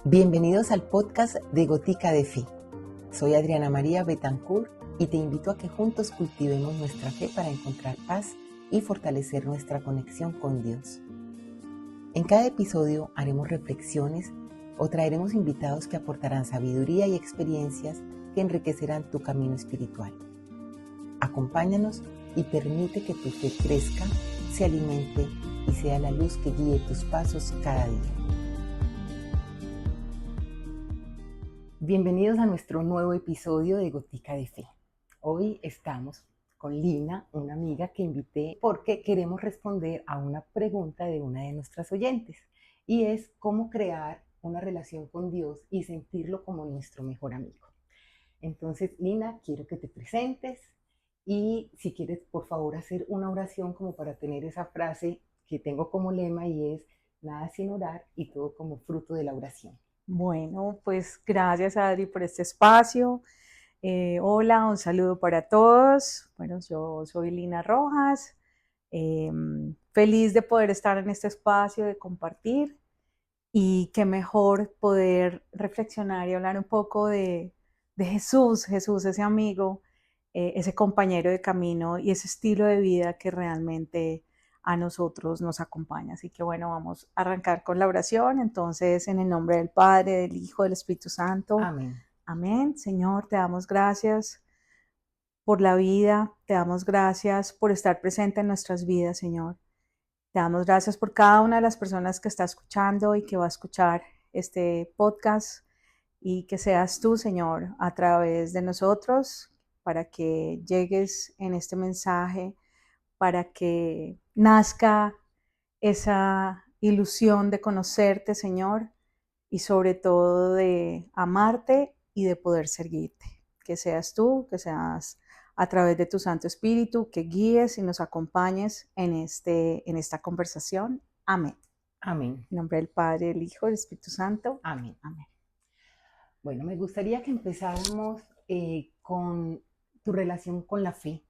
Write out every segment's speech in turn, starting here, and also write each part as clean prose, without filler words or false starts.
Bienvenidos al podcast de Gotica de Fe. Soy Adriana María Betancourt y te invito a que juntos cultivemos nuestra fe para encontrar paz y fortalecer nuestra conexión con Dios. En cada episodio haremos reflexiones o traeremos invitados que aportarán sabiduría y experiencias que enriquecerán tu camino espiritual. Acompáñanos y permite que tu fe crezca, se alimente y sea la luz que guíe tus pasos cada día. Bienvenidos a nuestro nuevo episodio de Gotica de Fe. Hoy estamos con Lina, una amiga que invité porque queremos responder a una pregunta de una de nuestras oyentes, y es cómo crear una relación con Dios y sentirlo como nuestro mejor amigo. Entonces, Lina, quiero que te presentes y si quieres, por favor, hacer una oración como para tener esa frase que tengo como lema, y es nada sin orar y todo como fruto de la oración. Bueno, pues gracias Adri por este espacio. Hola, un saludo para todos. Bueno, yo soy Lina Rojas, feliz de poder estar en este espacio, de compartir, y qué mejor poder reflexionar y hablar un poco de Jesús, ese amigo, ese compañero de camino y ese estilo de vida que realmente a nosotros nos acompaña. Así que bueno, vamos a arrancar con la oración. Entonces, en el nombre del Padre, del Hijo, del Espíritu Santo. Amén. Amén. Señor, te damos gracias por la vida, te damos gracias por estar presente en nuestras vidas, Señor. Te damos gracias por cada una de las personas que está escuchando y que va a escuchar este podcast, y que seas tú, Señor, a través de nosotros, para que llegues en este mensaje, para que nazca esa ilusión de conocerte, Señor, y sobre todo de amarte y de poder seguirte. Que seas tú, que seas a través de tu Santo Espíritu, que guíes y nos acompañes en esta conversación. Amén. Amén. En nombre del Padre, del Hijo, del Espíritu Santo. Amén. Amén. Bueno, me gustaría que empezáramos con tu relación con la fe.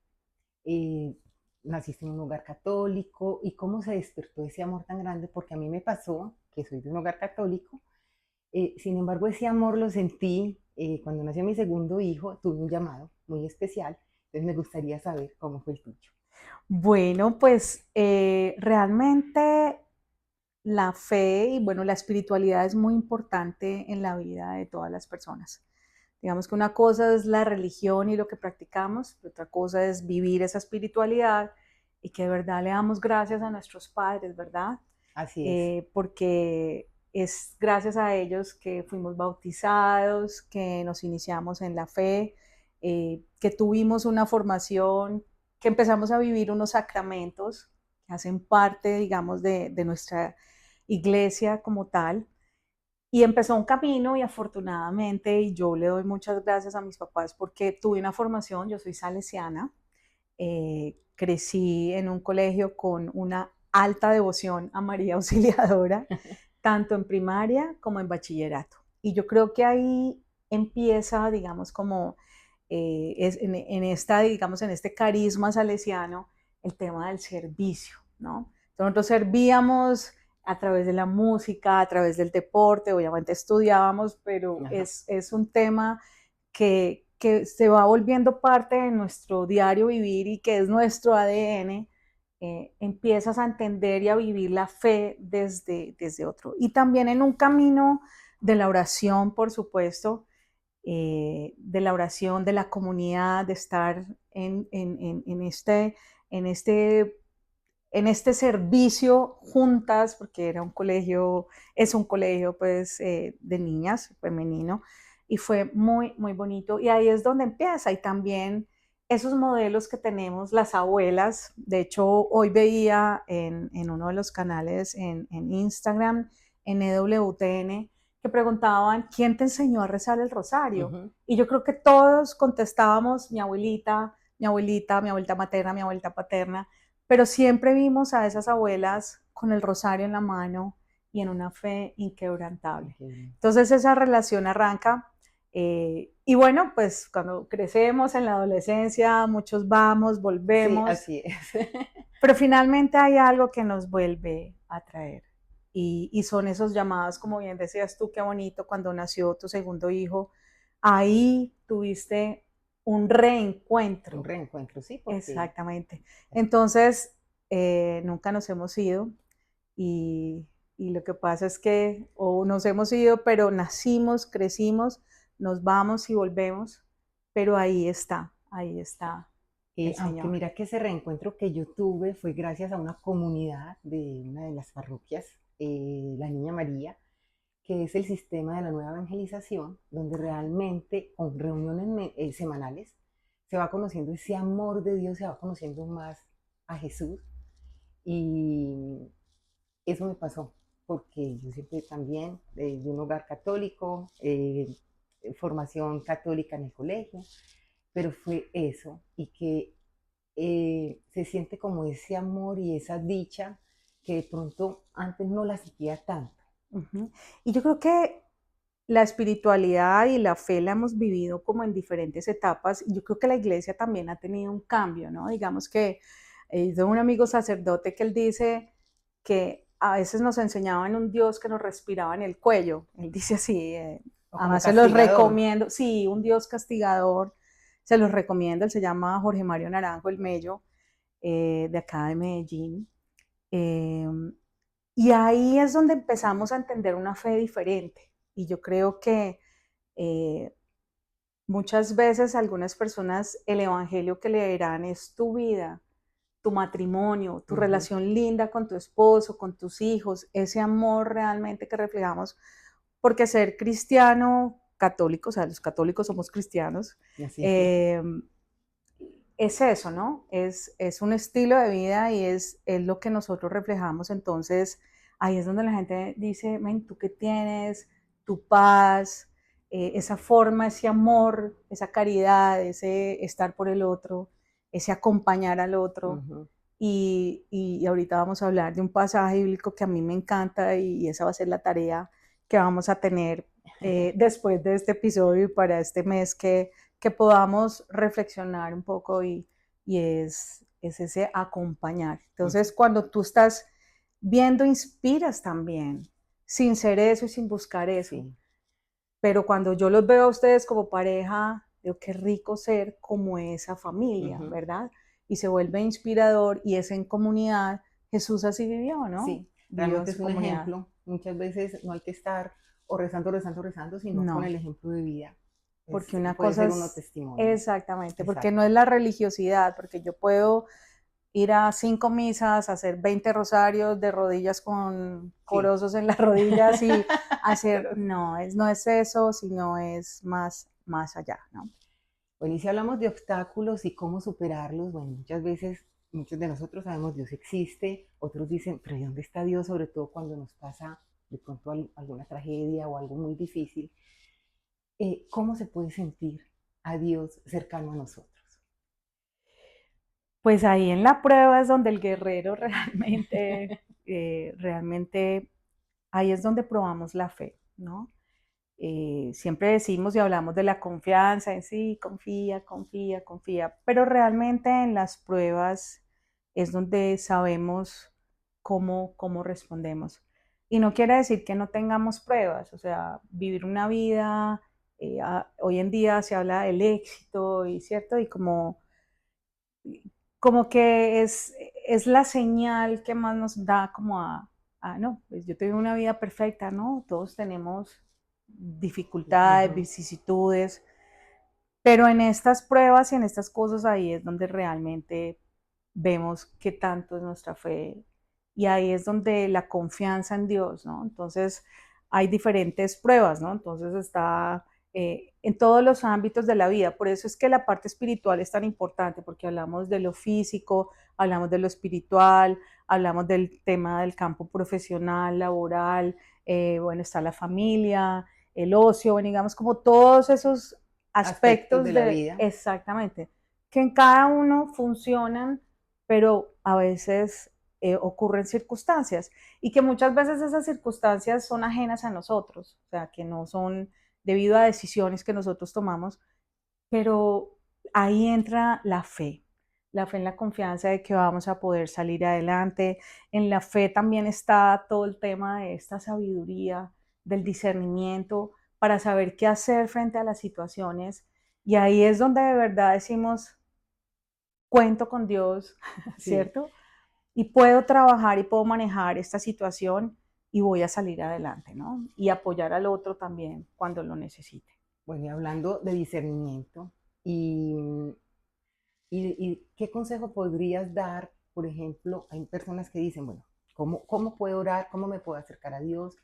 Naciste en un hogar católico y cómo se despertó ese amor tan grande, porque a mí me pasó que soy de un hogar católico. Sin embargo, ese amor lo sentí cuando nació mi segundo hijo. Tuve un llamado muy especial, entonces me gustaría saber cómo fue el tuyo. Bueno, pues realmente la fe y bueno, la espiritualidad es muy importante en la vida de todas las personas. Digamos que una cosa es la religión y lo que practicamos, pero otra cosa es vivir esa espiritualidad y que de verdad le damos gracias a nuestros padres, ¿verdad? Así es. Porque es gracias a ellos que fuimos bautizados, que nos iniciamos en la fe, que tuvimos una formación, que empezamos a vivir unos sacramentos que hacen parte, digamos, de nuestra iglesia como tal. Y empezó un camino, y afortunadamente, y yo le doy muchas gracias a mis papás porque tuve una formación. Yo soy salesiana, crecí en un colegio con una alta devoción a María Auxiliadora, tanto en primaria como en bachillerato. Y yo creo que ahí empieza, digamos, como digamos, en este carisma salesiano, el tema del servicio, ¿no? Entonces nosotros servíamos a través de la música, a través del deporte, obviamente estudiábamos, pero es un tema que se va volviendo parte de nuestro diario vivir y que es nuestro ADN. Empiezas a entender y a vivir la fe desde otro. Y también en un camino de la oración, por supuesto, de la oración, de la comunidad, de estar en este servicio juntas, porque era un colegio, es un colegio pues de niñas, femenino, y fue muy, muy bonito. Y ahí es donde empieza, y también esos modelos que tenemos las abuelas. De hecho, hoy veía en uno de los canales en Instagram, en EWTN, que preguntaban, ¿quién te enseñó a rezar el rosario? Y yo creo que todos contestábamos, mi abuelita, mi abuelita, mi abuelita materna, mi abuelita paterna, pero siempre vimos a esas abuelas con el rosario en la mano y en una fe inquebrantable. Entonces esa relación arranca, y bueno, pues cuando crecemos en la adolescencia, muchos vamos, volvemos. Sí, así es. Pero finalmente hay algo que nos vuelve a traer, y son esos llamados, como bien decías tú, qué bonito cuando nació tu segundo hijo, ahí tuviste un Un reencuentro. reencuentro, sí, porque Exactamente. Entonces, nunca nos hemos ido y, y lo que pasa es que o nos hemos ido, pero nacimos, crecimos, nos vamos y volvemos, pero ahí está el aunque Señor. mira que ese reencuentro que yo tuve fue gracias a una comunidad de una de las parroquias, la Niña María, que es el sistema de la nueva evangelización, donde realmente con reuniones semanales se va conociendo ese amor de Dios, se va conociendo más a Jesús. Y eso me pasó, porque yo siempre también de un hogar católico, formación católica en el colegio, pero fue eso, y que se siente como ese amor y esa dicha que de pronto antes no la sentía tanto. Ujú. Y yo creo que la espiritualidad y la fe la hemos vivido como en diferentes etapas. Yo creo que la iglesia también ha tenido un cambio, ¿no? Digamos que tengo un amigo sacerdote que él dice que a veces nos enseñaban un Dios que nos respiraba en el cuello. Él dice así, O como además se los castigador. recomiendo, sí, un Dios castigador, se los recomiendo. Él se llama Jorge Mario Naranjo el Mello, de acá de Medellín. Eh, y ahí es donde empezamos a entender una fe diferente. Y yo creo que eh, muchas veces algunas personas el evangelio que leerán es tu vida, tu matrimonio, tu Ujú. relación linda con tu esposo, con tus hijos, ese amor realmente que reflejamos, porque ser cristiano católico, o sea, los católicos somos cristianos, Así es. eh, es eso, ¿no? Es un estilo de vida y es lo que nosotros reflejamos. Entonces, ahí es donde la gente dice, men, ¿tú qué tienes? Tu paz, esa forma, ese amor, esa caridad, ese estar por el otro, ese acompañar al otro. Ujú. Y ahorita vamos a hablar de un pasaje bíblico que a mí me encanta y esa va a ser la tarea que vamos a tener después de este episodio y para este mes que podamos reflexionar un poco y es ese acompañar. Entonces, Ujú. cuando tú estás viendo, inspiras también, sin ser eso y sin buscar eso. Sí. Pero cuando yo los veo a ustedes como pareja, digo, qué rico ser como esa familia, Ujú. ¿verdad? Y se vuelve inspirador y es en comunidad. Jesús así vivió, ¿no? Sí, Vivió en realmente su es un comunidad. ejemplo. Muchas veces no hay que estar o rezando, rezando, rezando, sino con No, el ejemplo de vida. porque una Puede cosa ser uno es testimonio. exactamente, porque Exacto. no es la religiosidad, porque yo puedo ir a 5 misas, hacer 20 rosarios de rodillas con Sí. corosos en las rodillas y hacer, no es eso, sino es más allá, ¿no? Bueno, y si hablamos de obstáculos y cómo superarlos, bueno, muchas veces, muchos de nosotros sabemos Dios existe, otros dicen, pero ¿y dónde está Dios? Sobre todo cuando nos pasa de pronto alguna tragedia o algo muy difícil. ¿Cómo se puede sentir a Dios cercano a nosotros? Pues ahí en la prueba es donde el guerrero realmente, ahí es donde probamos la fe, ¿no? Siempre decimos y hablamos de la confianza, en sí, confía, confía, confía, pero realmente en las pruebas es donde sabemos cómo respondemos. Y no quiere decir que no tengamos pruebas, o sea, vivir una vida, hoy en día se habla del éxito y cierto, y como que es la señal que más nos da como no, pues yo tengo una vida perfecta, ¿no? Todos tenemos dificultades, Ujú. vicisitudes, pero en estas pruebas y en estas cosas ahí es donde realmente vemos qué tanto es nuestra fe y ahí es donde la confianza en Dios, ¿no? Entonces hay diferentes pruebas, ¿no? Entonces está en todos los ámbitos de la vida, por eso es que la parte espiritual es tan importante, porque hablamos de lo físico, hablamos de lo espiritual, hablamos del tema del campo profesional, laboral, bueno, está la familia, el ocio, bueno, digamos como todos esos Aspectos de aspectos la de, vida. exactamente, que en cada uno funcionan, pero a veces ocurren circunstancias y que muchas veces esas circunstancias son ajenas a nosotros, o sea, que no son debido a decisiones que nosotros tomamos, pero ahí entra la fe. la fe en la confianza de que vamos a poder salir adelante. En la fe también está todo el tema de esta sabiduría, del discernimiento, para saber qué hacer frente a las situaciones. Y ahí es donde de verdad decimos, cuento con Dios, Sí. ¿cierto? Y puedo trabajar y puedo manejar esta situación y voy a salir adelante, ¿no? Y apoyar al otro también cuando lo necesite. Bueno, y hablando de discernimiento, y, y ¿qué consejo podrías dar? Por ejemplo, hay personas que dicen, bueno, ¿cómo puedo orar? ¿Cómo me puedo acercar a Dios?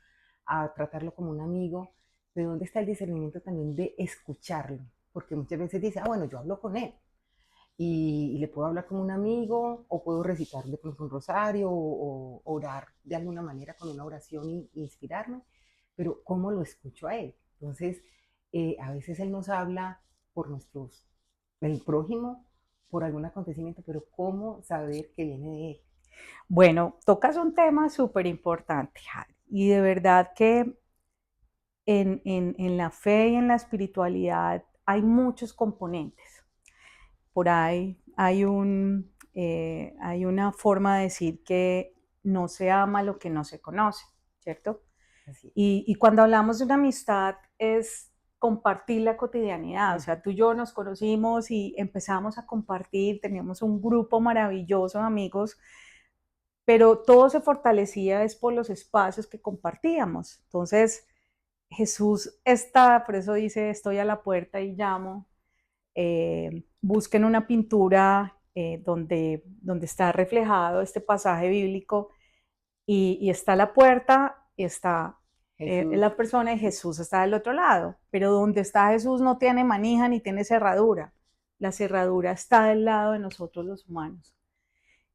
A tratarlo como un amigo. ¿De dónde está el discernimiento también de escucharlo? Porque muchas veces dice, ah, bueno, yo hablo con él y le puedo hablar como un amigo o puedo recitar de pronto un rosario o orar de alguna manera con una oración y inspirarme, pero ¿cómo lo escucho a él? Entonces, a veces él nos habla por el prójimo, por algún acontecimiento, pero ¿cómo saber que viene de él? Bueno, tocas un tema súper importante, Jari, y de verdad que en la fe y en la espiritualidad hay muchos componentes. Por ahí hay una forma de decir que no se ama lo que no se conoce, ¿cierto? Así es. Y cuando hablamos de una amistad es compartir la cotidianidad, o Uh sea, -huh. tú y yo nos conocimos y empezamos a compartir, teníamos un grupo maravilloso de amigos, pero todo se fortalecía es por los espacios que compartíamos. Entonces, Jesús está, por eso dice, estoy a la puerta y llamo. Busquen una pintura donde está reflejado este pasaje bíblico y está la puerta y está Jesús, la persona y Jesús está del otro lado. Pero donde está Jesús no tiene manija ni tiene cerradura. La cerradura está del lado de nosotros los humanos.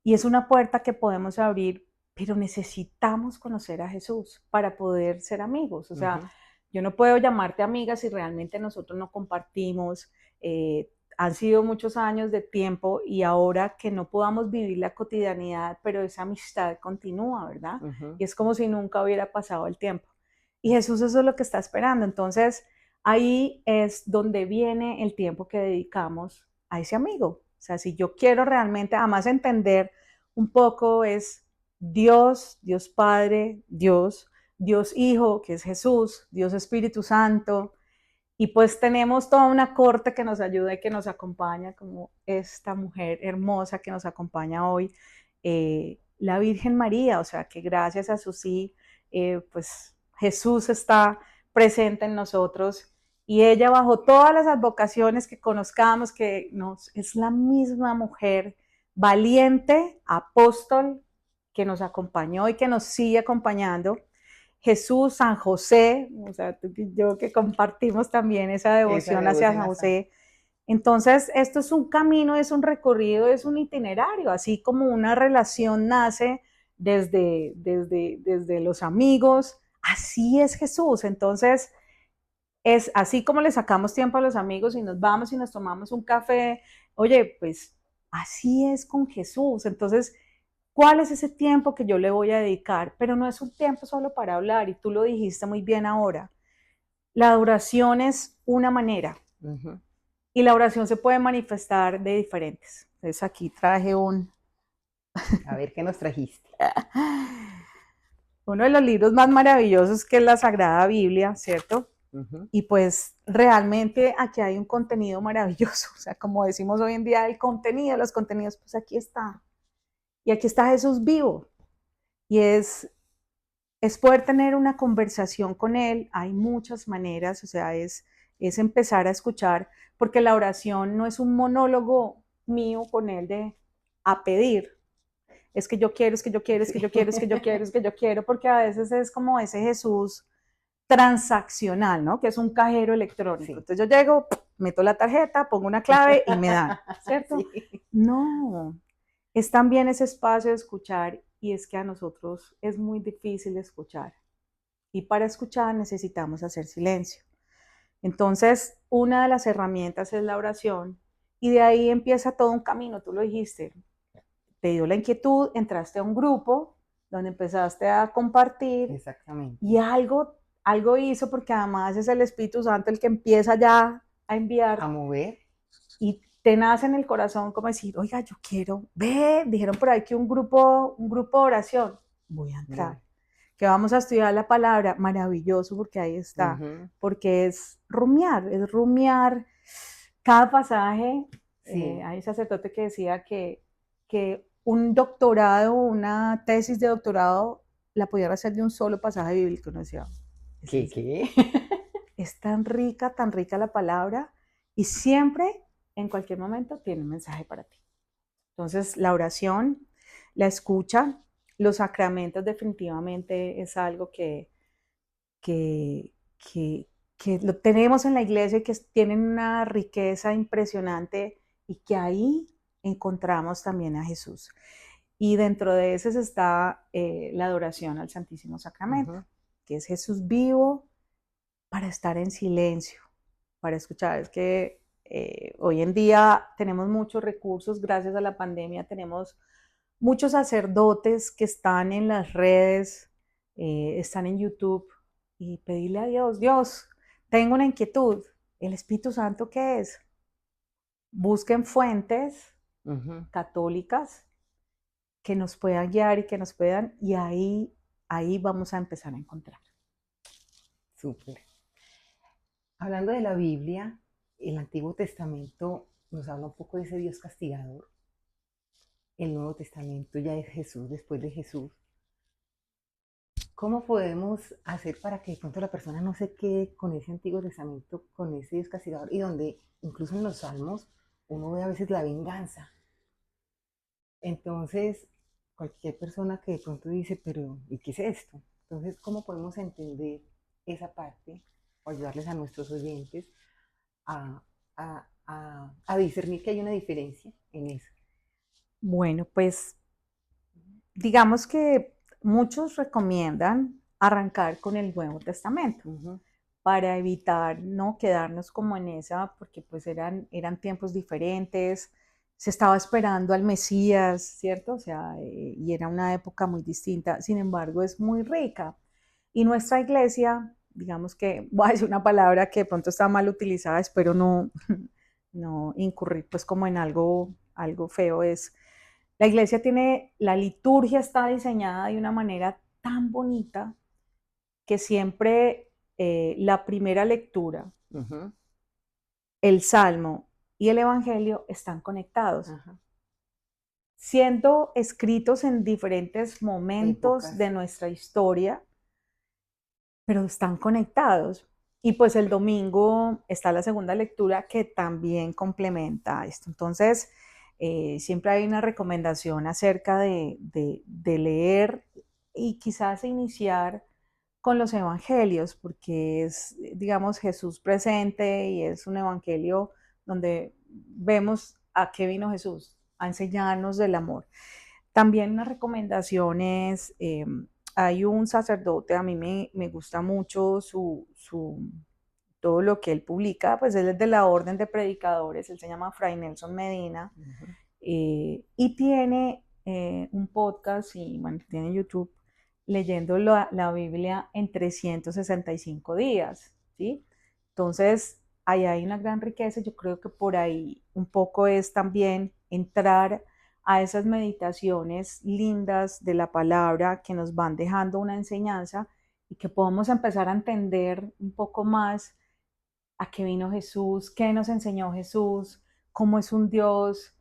Y es una puerta que podemos abrir, pero necesitamos conocer a Jesús para poder ser amigos. O uh sea, -huh. yo no puedo llamarte amiga si realmente nosotros no compartimos. Han sido muchos años de tiempo y ahora que no podamos vivir la cotidianidad, pero esa amistad continúa, ¿verdad? Uh -huh. Y es como si nunca hubiera pasado el tiempo. Y Jesús eso es lo que está esperando. Entonces, ahí es donde viene el tiempo que dedicamos a ese amigo. O sea, si yo quiero realmente, además entender un poco es Dios, Dios Padre, Dios Hijo, que es Jesús, Dios Espíritu Santo, y pues tenemos toda una corte que nos ayuda y que nos acompaña, como esta mujer hermosa que nos acompaña hoy, la Virgen María, o sea que gracias a su sí, pues Jesús está presente en nosotros y ella bajo todas las advocaciones que conozcamos, es la misma mujer valiente, apóstol, que nos acompañó y que nos sigue acompañando. Jesús, San José, o sea, tú y yo que compartimos también esa Esa devoción hacia devoción San a San. José. Entonces, esto es un camino, es un recorrido, es un itinerario, así como una relación nace desde los amigos, así es Jesús. Entonces, es así como le sacamos tiempo a los amigos y nos vamos y nos tomamos un café. Oye, pues así es con Jesús. Entonces, ¿cuál es ese tiempo que yo le voy a dedicar? Pero no es un tiempo solo para hablar, y tú lo dijiste muy bien ahora. La oración es una manera Uh -huh. y la oración se puede manifestar de diferentes. Entonces aquí traje A ver qué nos trajiste. uno de los libros más maravillosos que es la Sagrada Biblia, ¿cierto? Uh -huh. Y pues realmente aquí hay un contenido maravilloso, o sea, como decimos hoy en día, el contenido, los contenidos, pues aquí está. Y aquí está Jesús vivo. Y es poder tener una conversación con Él. Hay muchas maneras, o sea, es empezar a escuchar, porque la oración no es un monólogo mío con Él de a pedir. Es que yo quiero, es que yo quiero, es que Sí. yo quiero, es que yo quiero, es que yo quiero, porque a veces es como ese Jesús transaccional, ¿no? Que es un cajero electrónico. Sí. Entonces yo llego, meto la tarjeta, pongo una clave y me dan, ¿cierto? Sí. No, es también ese espacio de escuchar y es que a nosotros es muy difícil escuchar. Y para escuchar necesitamos hacer silencio. Entonces, una de las herramientas es la oración y de ahí empieza todo un camino, tú lo dijiste. Te dio la inquietud, entraste a un grupo donde empezaste a compartir Exactamente. y algo hizo porque además es el Espíritu Santo el que empieza ya a A enviar mover. y te nace en el corazón como decir, oiga, yo quiero, dijeron por ahí que un grupo de oración, voy a entrar. Que vamos a estudiar la palabra, maravilloso, porque ahí está, porque es rumiar cada pasaje. Hay un sacerdote que decía que un doctorado, una tesis de doctorado, la podía hacer de un solo pasaje bíblico, ¿no? Decía, ¿Qué? Es tan rica la palabra, y siempre, en cualquier momento, tiene un mensaje para ti. Entonces, la oración, la escucha, los sacramentos definitivamente es algo que lo tenemos en la iglesia y que tienen una riqueza impresionante, y que ahí encontramos también a Jesús. Y dentro de ese está la adoración al Santísimo Sacramento, que es Jesús vivo para estar en silencio, para escuchar. Es que hoy en día tenemos muchos recursos, gracias a la pandemia tenemos muchos sacerdotes que están en las redes, están en YouTube, y pedirle a Dios, Dios, tengo una inquietud, ¿el Espíritu Santo qué es? Busquen fuentes católicas que nos puedan guiar y que nos puedan, y ahí vamos a empezar a encontrar. Súper. Hablando de la Biblia, el Antiguo Testamento nos habla un poco de ese Dios castigador. El Nuevo Testamento ya es Jesús, después de Jesús. ¿Cómo podemos hacer para que de pronto la persona no se quede con ese Antiguo Testamento, con ese Dios castigador, y donde incluso en los Salmos uno ve a veces la venganza? Entonces, cualquier persona que de pronto dice, pero ¿y qué es esto? Entonces, ¿cómo podemos entender esa parte o ayudarles a nuestros oyentes a, a discernir que hay una diferencia en eso? Bueno, pues digamos que muchos recomiendan arrancar con el Nuevo Testamento para evitar no quedarnos como en esa, porque pues eran tiempos diferentes, se estaba esperando al Mesías, ¿cierto? O sea, y era una época muy distinta. Sin embargo, es muy rica. Y nuestra iglesia, digamos que, voy a decir una palabra que de pronto está mal utilizada, espero no, no incurrir pues como en algo feo, es la iglesia tiene, la liturgia está diseñada de una manera tan bonita que siempre la primera lectura, el salmo y el evangelio están conectados, siendo escritos en diferentes momentos de nuestra historia, pero están conectados. Y pues el domingo está la segunda lectura que también complementa esto. Entonces, siempre hay una recomendación acerca de leer y quizás iniciar con los evangelios, porque es, digamos, Jesús presente, y es un evangelio donde vemos a qué vino Jesús, a enseñarnos del amor. También unas recomendaciones, hay un sacerdote, a mí me gusta mucho todo lo que él publica, pues él es de la Orden de Predicadores, él se llama Fray Nelson Medina, y tiene un podcast, y bueno, tiene YouTube, leyendo la Biblia en 365 días, ¿sí? Entonces, ahí hay una gran riqueza. Yo creo que por ahí un poco es también entrar a esas meditaciones lindas de la palabra que nos van dejando una enseñanza, y que podamos empezar a entender un poco más a qué vino Jesús, qué nos enseñó Jesús, cómo es un Dios.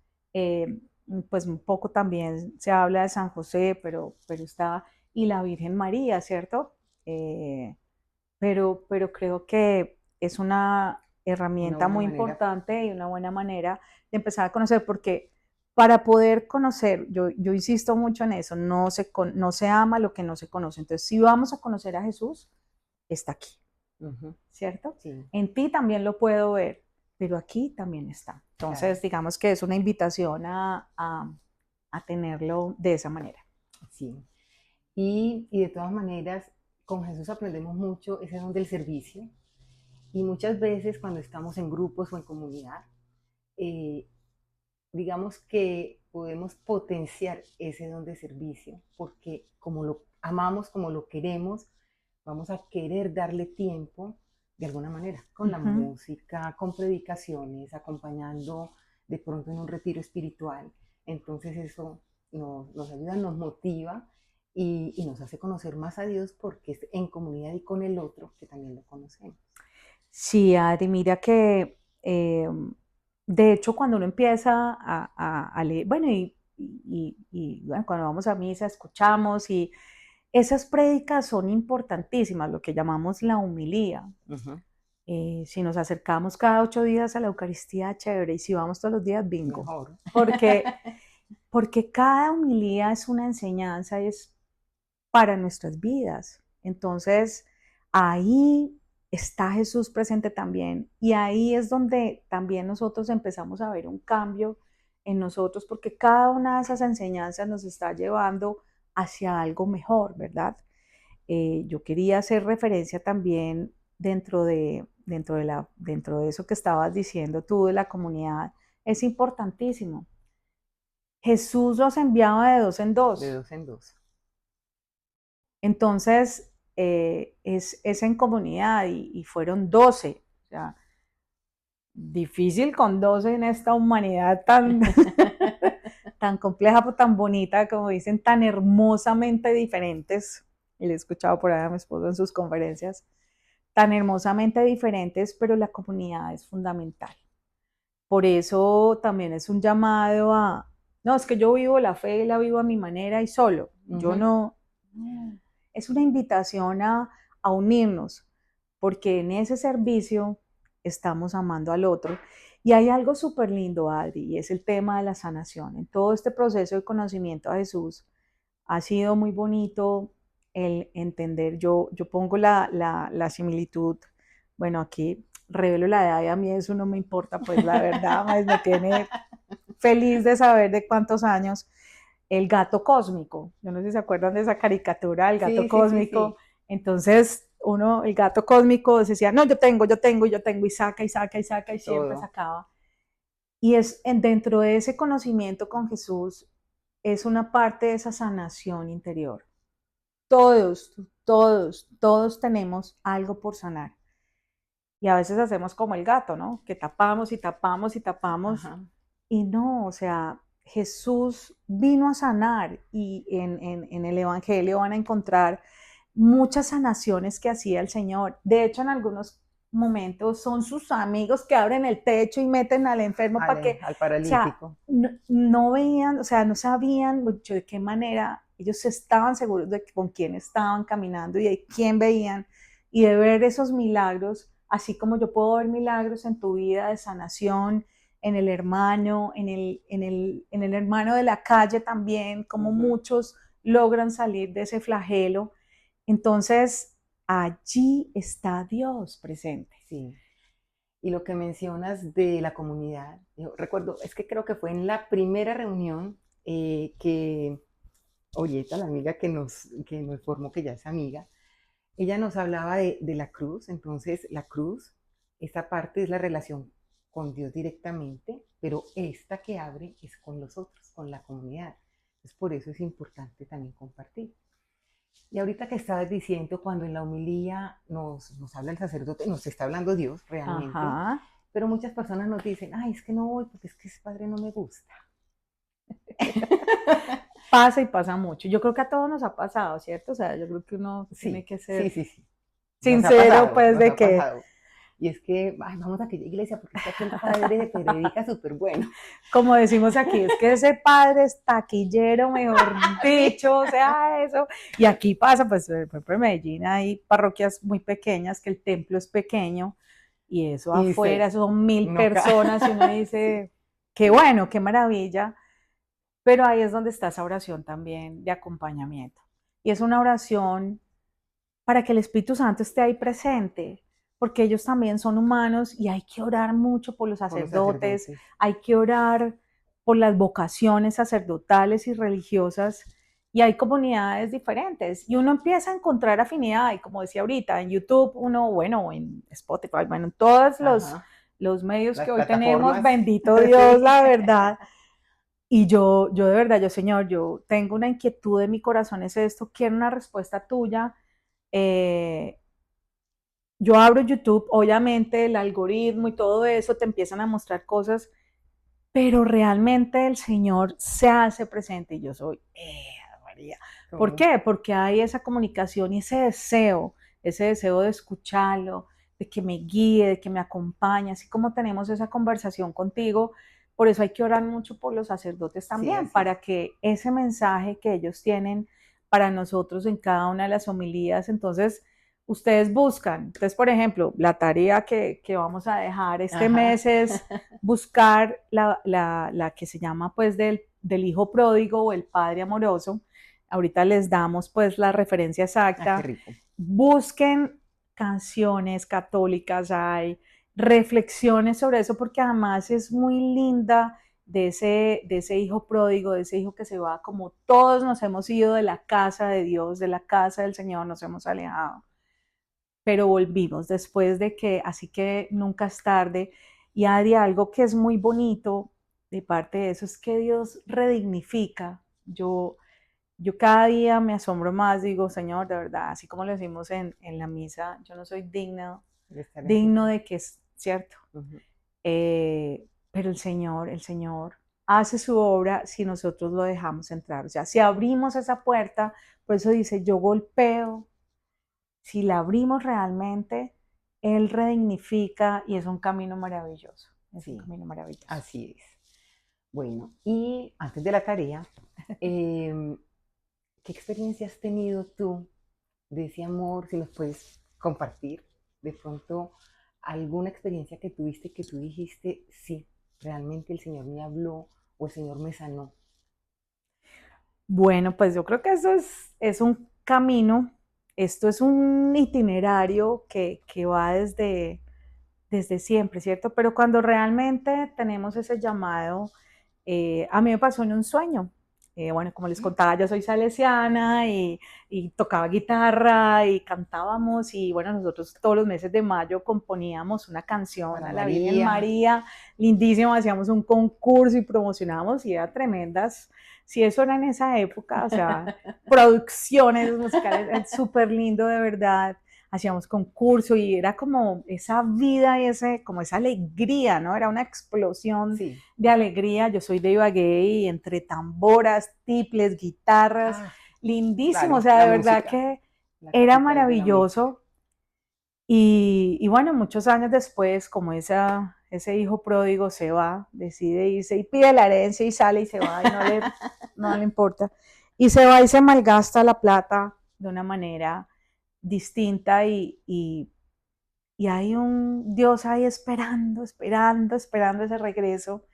Pues un poco también se habla de San José, pero está, y la Virgen María, ¿cierto? Pero creo que es una herramienta muy importante y una buena manera de empezar a conocer, porque para poder conocer, yo insisto mucho en eso, no se ama lo que no se conoce. Entonces, si vamos a conocer a Jesús, está aquí, ¿cierto? Sí. En ti también lo puedo ver, pero aquí también está. Entonces, digamos que es una invitación a tenerlo de esa manera. Sí. Y de todas maneras, con Jesús aprendemos mucho ese don del servicio. Y muchas veces cuando estamos en grupos o en comunidad, digamos que podemos potenciar ese don de servicio, porque como lo amamos, como lo queremos, vamos a querer darle tiempo de alguna manera, con la música, con predicaciones, acompañando de pronto en un retiro espiritual. Entonces eso nos ayuda, nos motiva y nos hace conocer más a Dios porque es en comunidad y con el otro que también lo conocemos. Sí, Adri, mira que de hecho cuando uno empieza a leer, bueno, bueno, cuando vamos a misa escuchamos y esas prédicas son importantísimas, lo que llamamos la humilía. Uh-huh. Si nos acercamos cada 8 días a la Eucaristía, chévere, y si vamos todos los días, bingo. Mejor. Porque cada humilía es una enseñanza, es para nuestras vidas. Entonces, ahí está Jesús presente también. Y ahí es donde también nosotros empezamos a ver un cambio en nosotros, porque cada una de esas enseñanzas nos está llevando hacia algo mejor, ¿verdad? Yo quería hacer referencia también dentro de eso que estabas diciendo tú de la comunidad. Es importantísimo. Jesús los enviaba de dos en dos. De dos en dos. Entonces, es en comunidad y fueron 12. O sea, difícil con 12 en esta humanidad tan, tan compleja, tan bonita, como dicen, tan hermosamente diferentes. Y le he escuchado por ahí a mi esposo en sus conferencias, tan hermosamente diferentes, pero la comunidad es fundamental. Por eso también es un llamado a, no, es que yo vivo la fe, la vivo a mi manera y solo. Yo no, es una invitación a unirnos, porque en ese servicio estamos amando al otro. Y hay algo súper lindo, Adri, y es el tema de la sanación. En todo este proceso de conocimiento a Jesús ha sido muy bonito el entender, yo pongo la similitud, bueno, aquí revelo la edad y a mí eso no me importa, pues la verdad, más me tiene feliz de saber de cuántos años, el gato cósmico. Yo no sé si se acuerdan de esa caricatura, el gato cósmico. Sí. Entonces, el gato cósmico decía, no, yo tengo, y saca, y siempre sacaba. Y es dentro de ese conocimiento con Jesús, es una parte de esa sanación interior. Todos tenemos algo por sanar. Y a veces hacemos como el gato, ¿no? Que tapamos y tapamos y tapamos. Ajá. Y no, o sea, Jesús vino a sanar y en el Evangelio van a encontrar muchas sanaciones que hacía el Señor. De hecho, en algunos momentos son sus amigos que abren el techo y meten al enfermo para que... Al paralítico. O sea, no veían, o sea, no sabían mucho de qué manera, ellos estaban seguros de con quién estaban caminando y de quién veían y de ver esos milagros, así como yo puedo ver milagros en tu vida de sanación, en el hermano, en el hermano de la calle también, como muchos logran salir de ese flagelo. Entonces, allí está Dios presente. Sí. Y lo que mencionas de la comunidad, yo recuerdo, es que creo que fue en la primera reunión que Olleta, la amiga que nos formó, que ya es amiga, ella nos hablaba de la cruz. Entonces, la cruz, esta parte es la relación con Dios directamente, pero esta que abre es con los otros, con la comunidad. Entonces, por eso es importante también compartir. Y ahorita que estabas diciendo, cuando en la homilía nos habla el sacerdote, nos está hablando Dios realmente, ajá, pero muchas personas nos dicen, ay, es que no voy porque es que ese padre no me gusta. Pasa y pasa mucho. Yo creo que a todos nos ha pasado, ¿cierto? O sea, yo creo que uno tiene que ser sincero, pues, de que... Y es que, ay, vamos a aquella iglesia porque está aquel padre que predica súper bueno. Como decimos aquí, es que ese padre es taquillero, mejor dicho, o sea, eso. Y aquí pasa, pues, por ejemplo, en Medellín hay parroquias muy pequeñas, que el templo es pequeño, y eso afuera, eso son 1000 personas, y uno dice, qué bueno, qué maravilla. Pero ahí es donde está esa oración también de acompañamiento. Y es una oración para que el Espíritu Santo esté ahí presente, porque ellos también son humanos y hay que orar mucho por los sacerdotes, hay que orar por las vocaciones sacerdotales y religiosas, y hay comunidades diferentes, y uno empieza a encontrar afinidad, y como decía ahorita, en YouTube, bueno, en Spotify, bueno, en todos los medios que hoy tenemos, bendito Dios, la verdad. Y yo de verdad, Señor, yo tengo una inquietud en mi corazón, es esto, quiero una respuesta tuya. Yo abro YouTube, obviamente el algoritmo y todo eso te empiezan a mostrar cosas, pero realmente el Señor se hace presente y yo soy, María. ¿Por qué? Porque hay esa comunicación y ese deseo de escucharlo, de que me guíe, de que me acompañe, así como tenemos esa conversación contigo. Por eso hay que orar mucho por los sacerdotes también, Sí, para que ese mensaje que ellos tienen para nosotros en cada una de las homilías, entonces ustedes buscan. Entonces, por ejemplo, la tarea que vamos a dejar este mes es buscar la que se llama pues del hijo pródigo o el padre amoroso. Ahorita les damos pues la referencia exacta. Qué rico. Busquen canciones católicas, hay reflexiones sobre eso, porque además es muy linda de ese hijo pródigo, de ese hijo que se va, como todos nos hemos ido de la casa de Dios, de la casa del Señor, nos hemos alejado, pero volvimos después de que, así que nunca es tarde. Y hay algo que es muy bonito de parte de eso, es que Dios redignifica. Yo cada día me asombro más, digo, Señor, de verdad, así como lo decimos en la misa, yo no soy digno de que es cierto. Pero el Señor hace su obra si nosotros lo dejamos entrar. O sea, si abrimos esa puerta, por eso dice, yo golpeo, si la abrimos realmente, Él redignifica y es un camino maravilloso. Es un camino maravilloso. Así es. Bueno, y antes de la tarea, ¿qué experiencia has tenido tú de ese amor? Si nos puedes compartir de pronto alguna experiencia que tuviste que tú dijiste, sí, realmente el Señor me habló o el Señor me sanó. Bueno, pues yo creo que eso es un camino, esto es un itinerario que va desde siempre, ¿cierto? Pero cuando realmente tenemos ese llamado, a mí me pasó en un sueño. Bueno, como les contaba, yo soy salesiana y tocaba guitarra y cantábamos y bueno, nosotros todos los meses de mayo componíamos una canción Para a la Virgen María. María, lindísimo, hacíamos un concurso y promocionábamos y era tremendas. Si eso era en esa época, o sea, producciones musicales, súper lindo de verdad. Hacíamos concurso y era como esa vida y como esa alegría, ¿no? Era una explosión de alegría. Yo soy de Ibagué y entre tamboras, tiples, guitarras, lindísimo, claro, o sea, de verdad música, que era maravilloso. Y bueno, muchos años después, como ese hijo pródigo se va, decide irse y pide la herencia y sale y se va y no le importa. Y se va y se malgasta la plata de una manera distinta y hay un Dios ahí esperando ese regreso.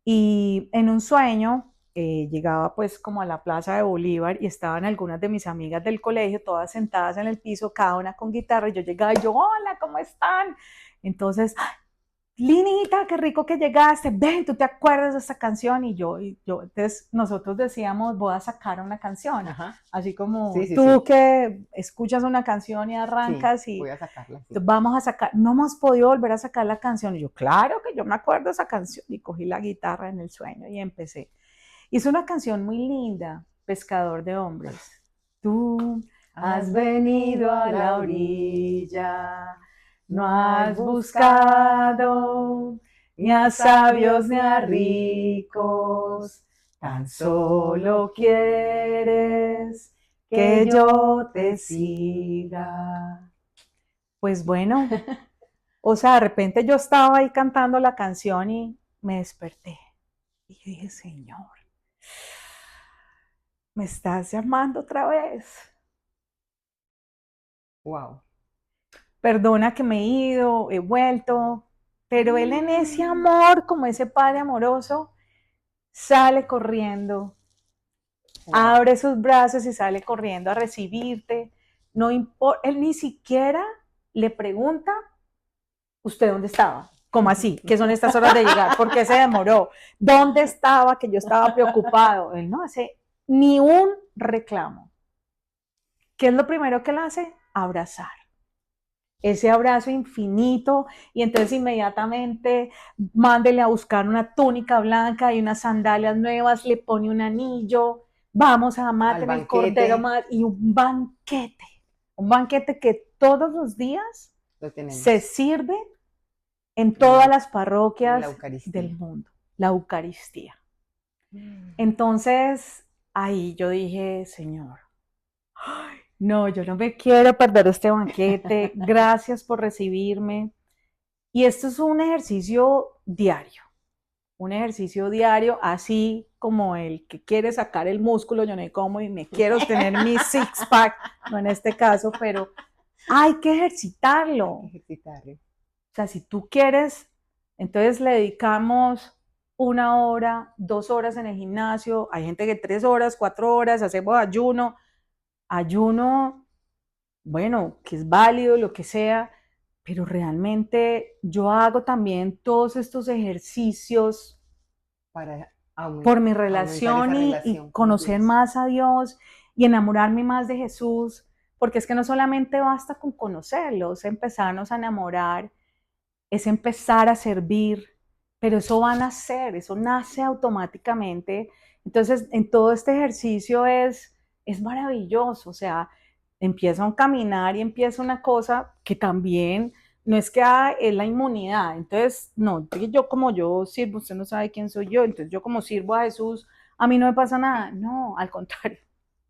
Y en un sueño llegaba pues como a la plaza de Bolívar y estaban algunas de mis amigas del colegio, todas sentadas en el piso, cada una con guitarra, y yo llegaba y yo, hola, ¿cómo están? Entonces, Linita, qué rico que llegaste, ven, ¿tú te acuerdas de esta canción? Y yo, entonces nosotros decíamos, voy a sacar una canción, así como tú que escuchas una canción y arrancas y voy a sacarla, vamos a sacar, no hemos podido volver a sacar la canción. Y yo, claro que yo me acuerdo de esa canción, y cogí la guitarra en el sueño y empecé. Hice una canción muy linda, Pescador de Hombres. Tú has venido a la orilla, no has buscado ni a sabios ni a ricos, tan solo quieres que yo te siga. Pues bueno, o sea, de repente yo estaba ahí cantando la canción y me desperté y dije, Señor, ¿me estás llamando otra vez? Wow. Perdona que me he ido, he vuelto, pero Él en ese amor, como ese Padre amoroso, sale corriendo, abre sus brazos y sale corriendo a recibirte. No importa, Él ni siquiera le pregunta, ¿usted dónde estaba? ¿Cómo así? ¿Qué son estas horas de llegar? ¿Por qué se demoró? ¿Dónde estaba? Que yo estaba preocupado. Él no hace ni un reclamo. ¿Qué es lo primero que él hace? Abrazar. Ese abrazo infinito, y entonces inmediatamente mándele a buscar una túnica blanca y unas sandalias nuevas, le pone un anillo, vamos a matar el cordero y un banquete que todos los días se sirve en todas las parroquias del mundo. la Eucaristía. Entonces, ahí yo dije, Señor, no, yo no me quiero perder este banquete, gracias por recibirme. Y esto es un ejercicio diario, así como el que quiere sacar el músculo, yo no sé cómo, y me quiero tener mi six-pack, no en este caso, pero hay que ejercitarlo. Hay que ejercitarlo. O sea, si tú quieres, entonces le dedicamos 1 hora, 2 horas en el gimnasio, hay gente que 3 horas, 4 horas, hacemos ayuno, bueno, que es válido, lo que sea, pero realmente yo hago también todos estos ejercicios Para por mi aumentar relación esa y relación con conocer Dios. más a Dios y enamorarme más de Jesús, porque es que no solamente basta con conocerlo, es empezarnos a enamorar, es empezar a servir, pero eso va a nacer, eso nace automáticamente. Entonces, en todo este ejercicio es maravilloso, o sea, empieza un caminar y empieza una cosa que también no es que es la inmunidad. Entonces, no, yo como yo sirvo, usted no sabe quién soy yo, entonces yo como sirvo a Jesús, a mí no me pasa nada. No, al contrario,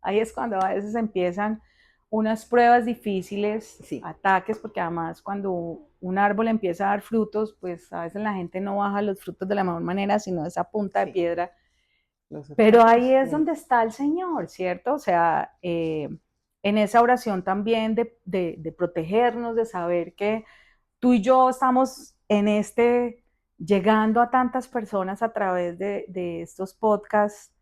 ahí es cuando a veces empiezan unas pruebas difíciles, Sí. ataques, porque además cuando un árbol empieza a dar frutos, pues a veces la gente no baja los frutos de la mejor manera, sino esa punta de piedra. Pero ahí es donde está el Señor, ¿cierto? O sea, en esa oración también de protegernos, de saber que tú y yo estamos llegando a tantas personas a través de estos podcasts,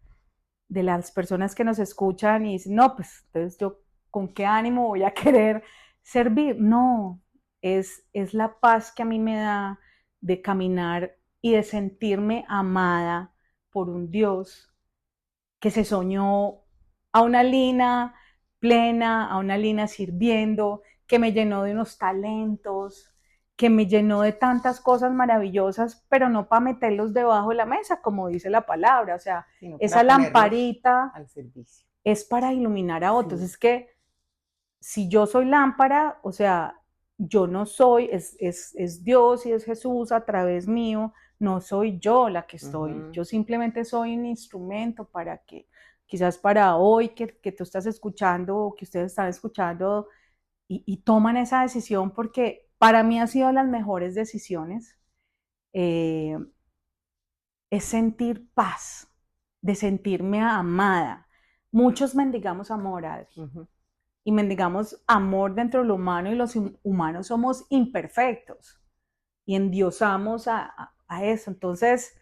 de las personas que nos escuchan y dicen, no, pues entonces yo con qué ánimo voy a querer servir. No, es la paz que a mí me da de caminar y de sentirme amada por un Dios que se soñó a una Lina plena, a una Lina sirviendo, que me llenó de unos talentos, que me llenó de tantas cosas maravillosas, pero no para meterlos debajo de la mesa, como dice la palabra. O sea, esa lamparita al servicio es para iluminar a otros. Sí. Es que si yo soy lámpara, o sea, yo no soy, es Dios y es Jesús a través mío, no soy yo la que estoy, yo simplemente soy un instrumento para que, quizás para hoy que tú estás escuchando o que ustedes están escuchando y toman esa decisión, porque para mí han sido las mejores decisiones, es sentir paz, de sentirme amada. Muchos mendigamos amor, Adri. Y mendigamos amor dentro de lo humano, y los humanos somos imperfectos y endiosamos a eso. Entonces,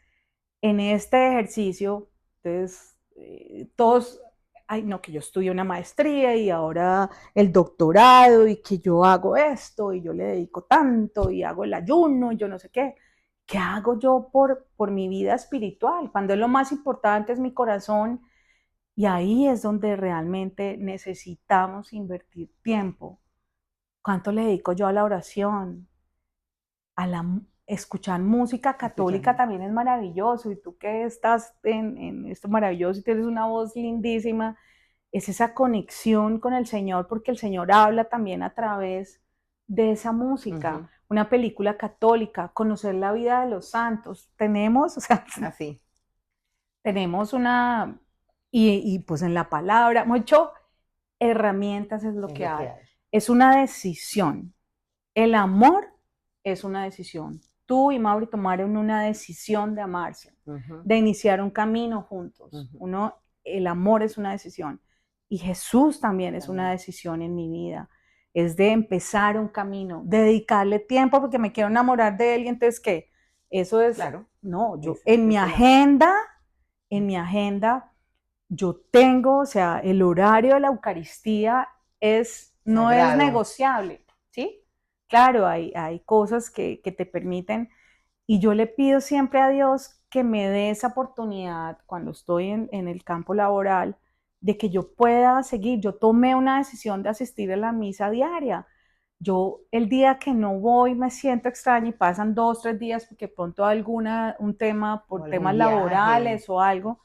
en este ejercicio, entonces, todos, ay, no, que yo estudié una maestría y ahora el doctorado y que yo hago esto y yo le dedico tanto y hago el ayuno y yo no sé qué. ¿Qué hago yo por mi vida espiritual? Cuando es lo más importante es mi corazón. Y ahí es donde realmente necesitamos invertir tiempo. ¿Cuánto le dedico yo a la oración? Escuchar música católica también es maravilloso. Y tú que estás en esto maravilloso y tienes una voz lindísima, es esa conexión con el Señor, porque el Señor habla también a través de esa música. Una película católica, conocer la vida de los santos. Tenemos, o sea, así. Tenemos una, y pues en la palabra, mucho herramientas es lo que hay. Es una decisión. El amor es una decisión. Tú y Mauri tomaron una decisión de amarse, de iniciar un camino juntos. El amor es una decisión. Y Jesús también es una decisión en mi vida. Es de empezar un camino, de dedicarle tiempo porque me quiero enamorar de él y entonces, ¿qué? Eso es, claro, no, yo en mi agenda, yo tengo, o sea, el horario de la Eucaristía no es negociable, ¿sí? Claro, hay cosas que te permiten, y yo le pido siempre a Dios que me dé esa oportunidad cuando estoy en el campo laboral, de que yo pueda seguir. Yo tomé una decisión de asistir a la misa diaria. Yo el día que no voy me siento extraña y pasan 2, 3 días porque pronto hay un tema por temas laborales o algo,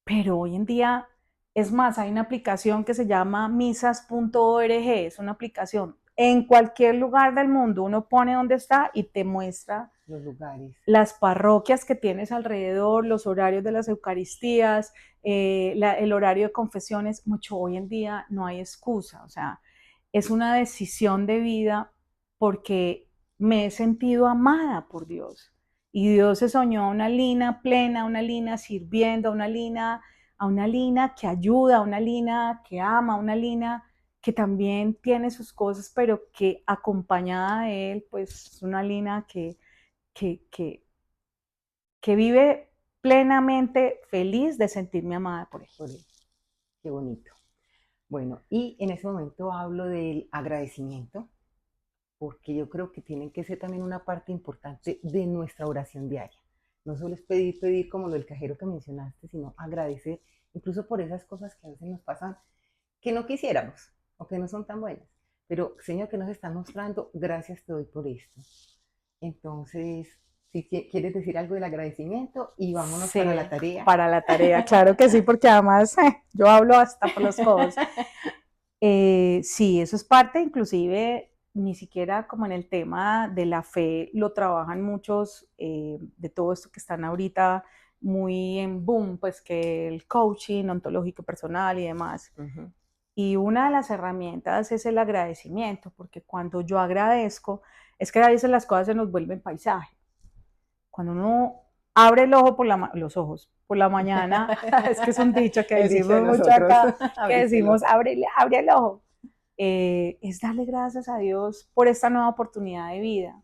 pero hoy en día, es más, hay una aplicación que se llama misas.org, es una aplicación. En cualquier lugar del mundo uno pone dónde está y te muestra los lugares. Las parroquias que tienes alrededor, los horarios de las Eucaristías, el horario de confesiones, mucho hoy en día no hay excusa, o sea, es una decisión de vida porque me he sentido amada por Dios. Y Dios se soñó a una Lina plena, a una Lina sirviendo, a una Lina que ayuda, a una Lina que ama, a una Lina que también tiene sus cosas, pero que acompañada de Él, pues es una Lina que, que, que vive plenamente feliz de sentirme amada por Él. Por él. Qué bonito. Bueno, y en ese momento hablo del agradecimiento, porque yo creo que tienen que ser también una parte importante de nuestra oración diaria. No solo es pedir, pedir como lo del cajero que mencionaste, sino agradecer incluso por esas cosas que a veces nos pasan que no quisiéramos o que no son tan buenas. Pero Señor, que nos están mostrando, gracias te doy por esto. Entonces, si quieres decir algo del agradecimiento y vámonos Sí, para la tarea. para la tarea, claro que sí, porque además yo hablo hasta por los codos. Sí, eso es parte, inclusive, ni siquiera como en el tema de la fe, lo trabajan muchos de todo esto que están ahorita muy en boom, pues que el coaching ontológico personal y demás. Uh-huh. Y una de las herramientas es el agradecimiento, porque cuando yo agradezco, es que a veces las cosas se nos vuelven paisaje. Cuando uno abre el ojo los ojos por la mañana, es que es un dicho que El dicho de decimos mucho nosotros, acá, que abriste el decimos, ojo. abre el ojo. Es darle gracias a Dios por esta nueva oportunidad de vida,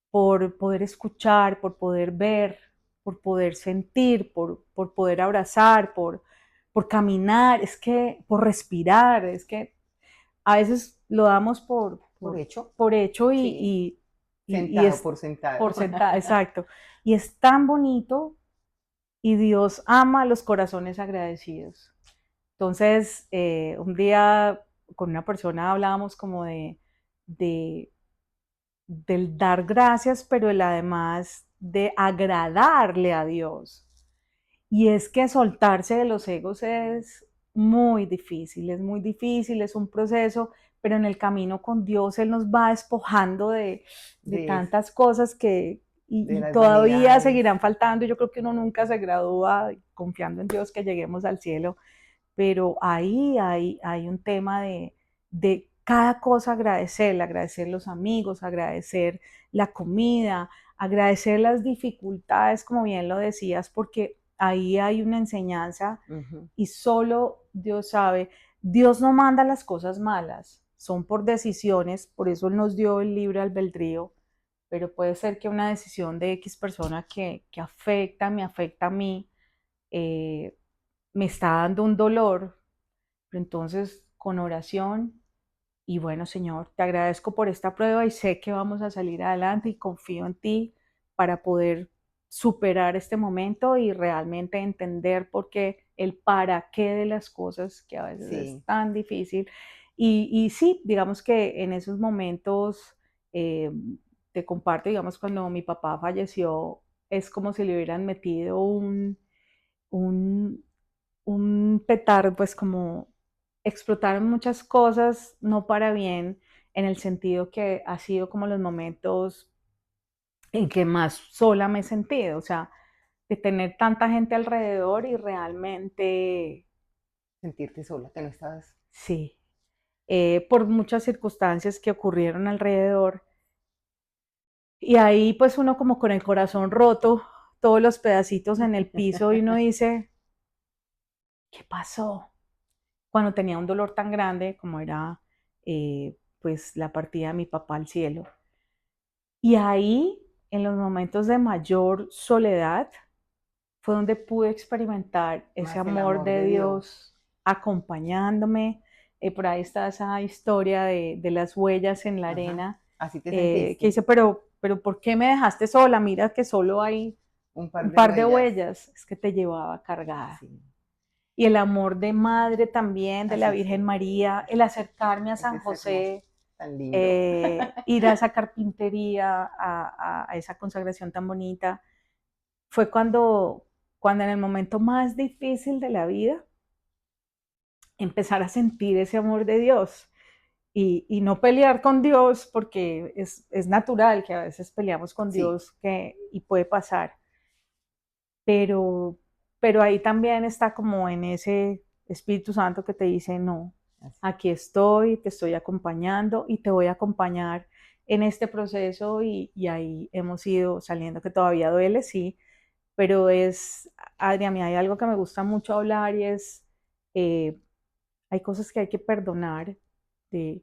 por poder escuchar, por poder ver, por poder sentir, por poder abrazar, por caminar, es que por respirar, es que a veces lo damos Por hecho, por hecho sí. y Sentado, es por sentado. por sentada, exacto. Y es tan bonito y Dios ama los corazones agradecidos. Entonces, un día con una persona hablábamos como de del dar gracias, pero el además de agradarle a Dios. Y es que soltarse de los egos es muy difícil, es un proceso, pero en el camino con Dios Él nos va despojando de de, tantas cosas de y las todavía vanidades. seguirán faltando. Yo creo que uno nunca se gradúa confiando en Dios que lleguemos al cielo, pero ahí hay un tema de cada cosa agradecer, agradecer los amigos, agradecer la comida, agradecer las dificultades, como bien lo decías, porque ahí hay una enseñanza Uh-huh. y solo Dios sabe. Dios no manda las cosas malas, son por decisiones, por eso Él nos dio el libre albedrío, pero puede ser que una decisión de X persona que me afecta a mí, eh, me está dando un dolor, pero entonces con oración y bueno, Señor, te agradezco por esta prueba y sé que vamos a salir adelante y confío en ti para poder superar este momento y realmente entender por qué el para qué de las cosas que a veces es Sí. tan difícil. Y sí, digamos que en esos momentos, eh, te comparto, digamos, cuando mi papá falleció, es como si le hubieran metido un, un petardo, pues como explotaron muchas cosas, no para bien, en el sentido que ha sido como los momentos en que más sola me he sentido, o sea, de tener tanta gente alrededor y realmente, Sentirte sola, que no estás. sí, por muchas circunstancias que ocurrieron alrededor. Y ahí pues uno como con el corazón roto, todos los pedacitos en el piso y uno dice, ¿qué pasó? Cuando tenía un dolor tan grande como era pues la partida de mi papá al cielo. Y ahí, en los momentos de mayor soledad, fue donde pude experimentar ese Más el amor amor de de Dios. Dios acompañándome. Por ahí está esa historia de las huellas en la Ajá. arena, Así te que sentiste. dice, pero ¿por qué me dejaste sola? Mira que solo hay Un par un de par de huellas. huellas, es que te llevaba cargada. Sí. Y el amor de madre también, de la Así Virgen fue. María, el acercarme a Ese San es hermoso. José, Tan lindo. ir a esa carpintería, a esa consagración tan bonita, fue cuando en el momento más difícil de la vida, empezar a sentir ese amor de Dios. y no pelear con Dios, porque es natural que a veces peleamos con Sí, Dios y puede pasar, pero, pero ahí también está como en ese Espíritu Santo que te dice, no, así. aquí estoy, te estoy acompañando y te voy a acompañar en este proceso y ahí hemos ido saliendo, que todavía duele, sí, pero Adrián, hay algo que me gusta mucho hablar y eh, hay cosas que hay que perdonar,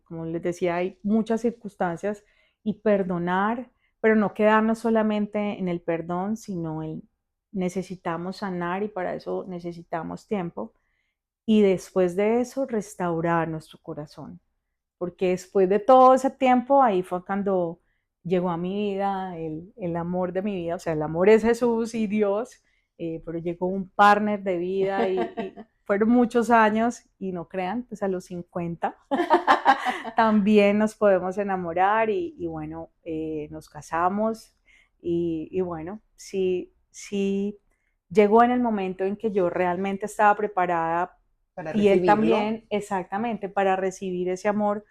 como les decía, hay muchas circunstancias y perdonar, pero no quedarnos solamente en el perdón, sino necesitamos sanar y para eso necesitamos tiempo. Y después de eso, restaurar nuestro corazón, porque después de todo ese tiempo, ahí fue cuando llegó a mi vida el amor de mi vida, o sea, el amor es Jesús y Dios, pero llegó un partner de vida y fueron muchos años y no crean, pues a los 50 también nos podemos enamorar y bueno, nos casamos y bueno, sí, sí, llegó en el momento en que yo realmente estaba preparada Para y él recibirlo también, exactamente, para recibir ese amor,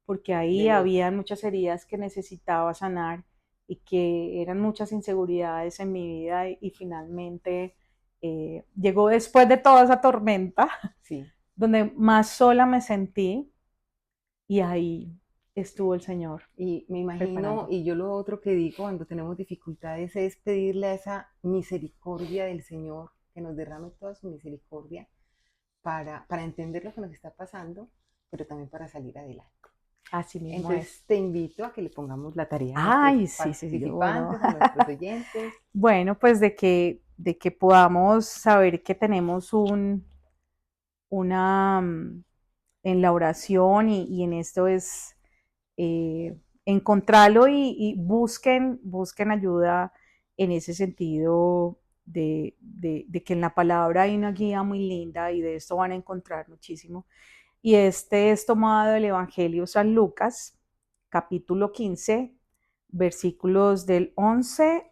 porque ahí del otro. había muchas heridas que necesitaba sanar y que eran muchas inseguridades en mi vida y finalmente llegó después de toda esa tormenta, Sí. donde más sola me sentí y ahí estuvo el Señor Y me imagino, preparando. y yo lo otro que digo cuando tenemos dificultades es pedirle a esa misericordia del Señor que nos derrame toda su misericordia para entender lo que nos está pasando, pero también para salir adelante. Así mismo Entonces es. te invito a que le pongamos la tarea a nuestros Ay, sí, sí, sí, bueno. participantes, a nuestros oyentes. Bueno, pues de que podamos saber que tenemos una, en la oración y en esto es encontrarlo y busquen ayuda en ese sentido de que en la palabra hay una guía muy linda y de esto van a encontrar muchísimo. Y este es tomado del Evangelio San Lucas, capítulo 15, versículos del 11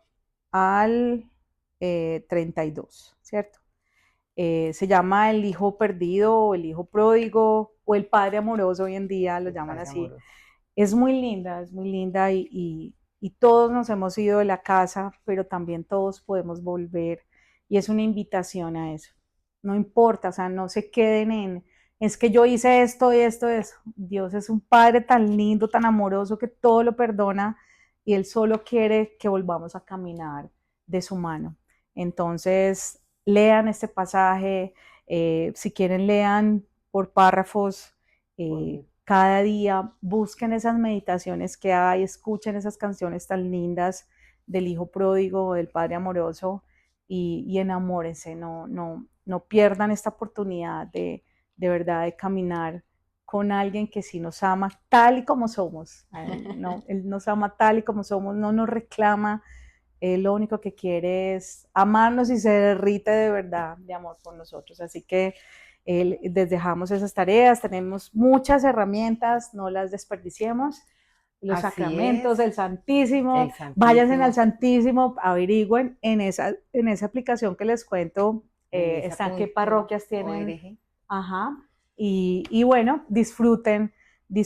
al 32, ¿cierto? Se llama el hijo perdido o el hijo pródigo o el padre amoroso, hoy en día lo El llaman Padre así. amoroso. Es muy linda y todos nos hemos ido de la casa, pero también todos podemos volver y es una invitación a eso. No importa, o sea, no se queden es que yo hice esto y esto, eso. Dios es un padre tan lindo, tan amoroso que todo lo perdona y Él solo quiere que volvamos a caminar de su mano. Entonces, lean este pasaje, si quieren lean por párrafos, cada día, busquen esas meditaciones que hay, escuchen esas canciones tan lindas del hijo pródigo, del padre amoroso y enamórense, no pierdan esta oportunidad de verdad de caminar con alguien que sí nos ama tal y como somos. Él nos ama tal y como somos, no nos reclama, él lo único que quiere es amarnos y se derrite de verdad de amor por nosotros. Así que les dejamos esas tareas, tenemos muchas herramientas, no las desperdiciemos. Los Así sacramentos, es, el Santísimo, el váyanse al Santísimo, Santísimo, averigüen en esa aplicación que les cuento, están qué parroquias tienen, misa.org. ajá, y bueno, disfruten de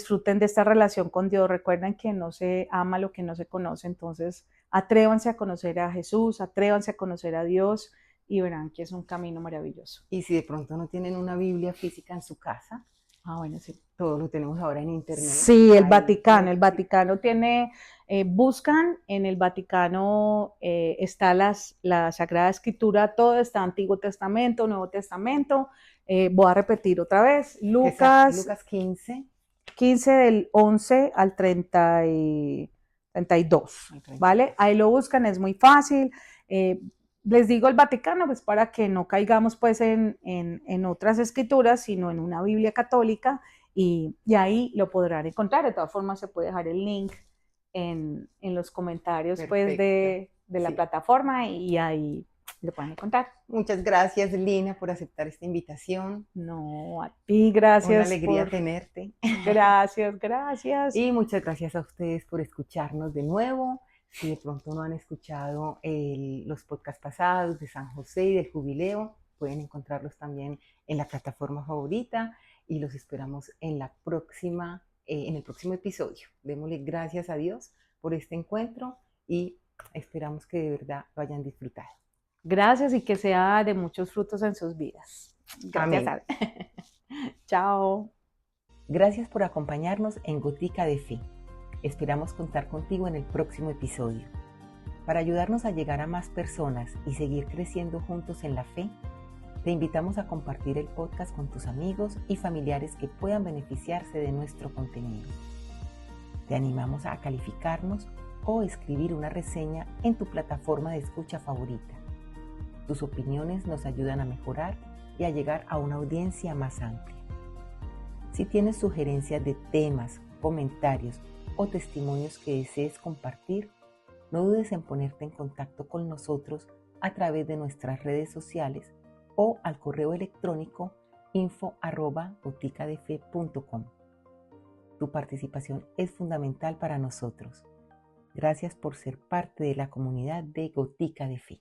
esta relación con Dios. Recuerden que no se ama lo que no se conoce, entonces atrévanse a conocer a Jesús, atrévanse a conocer a Dios y verán que es un camino maravilloso. Y si de pronto no tienen una Biblia física en su casa, Ah, bueno, sí. todo lo tenemos ahora en internet. Sí, Hay El muchísimo. Vaticano tiene, buscan en el Vaticano, está la Sagrada Escritura, todo está Antiguo Testamento, Nuevo Testamento. Voy a repetir otra vez, Lucas Lucas 15 15 del 11 al 32, al 32. ¿vale? Ahí lo buscan, es muy fácil. Eh, les digo el Vaticano, pues para que no caigamos pues en otras escrituras, sino en una Biblia católica y ahí lo podrán encontrar. De todas formas, se puede dejar el link en los comentarios pues Perfecto. de la Sí. plataforma y ahí lo pueden encontrar. Muchas gracias, Lina, por aceptar esta invitación. No, a ti, Una gracias alegría tenerte. gracias. Y muchas gracias a ustedes por escucharnos de nuevo. Si de pronto no han escuchado los podcasts pasados de San José y del Jubileo, pueden encontrarlos también en la plataforma favorita y los esperamos en la próxima en el próximo episodio. Démosle gracias a Dios por este encuentro y esperamos que de verdad lo hayan disfrutado. Gracias y que sea de muchos frutos en sus vidas. Gracias. Amén. Chao. Gracias por acompañarnos en Gotica de Fe. Esperamos contar contigo en el próximo episodio. Para ayudarnos a llegar a más personas y seguir creciendo juntos en la fe, te invitamos a compartir el podcast con tus amigos y familiares que puedan beneficiarse de nuestro contenido. Te animamos a calificarnos o escribir una reseña en tu plataforma de escucha favorita. Tus opiniones nos ayudan a mejorar y a llegar a una audiencia más amplia. Si tienes sugerencias de temas, comentarios o testimonios que desees compartir, no dudes en ponerte en contacto con nosotros a través de nuestras redes sociales o al correo electrónico info@goticadefe.com. Tu participación es fundamental para nosotros. Gracias por ser parte de la comunidad de Gotica de Fe.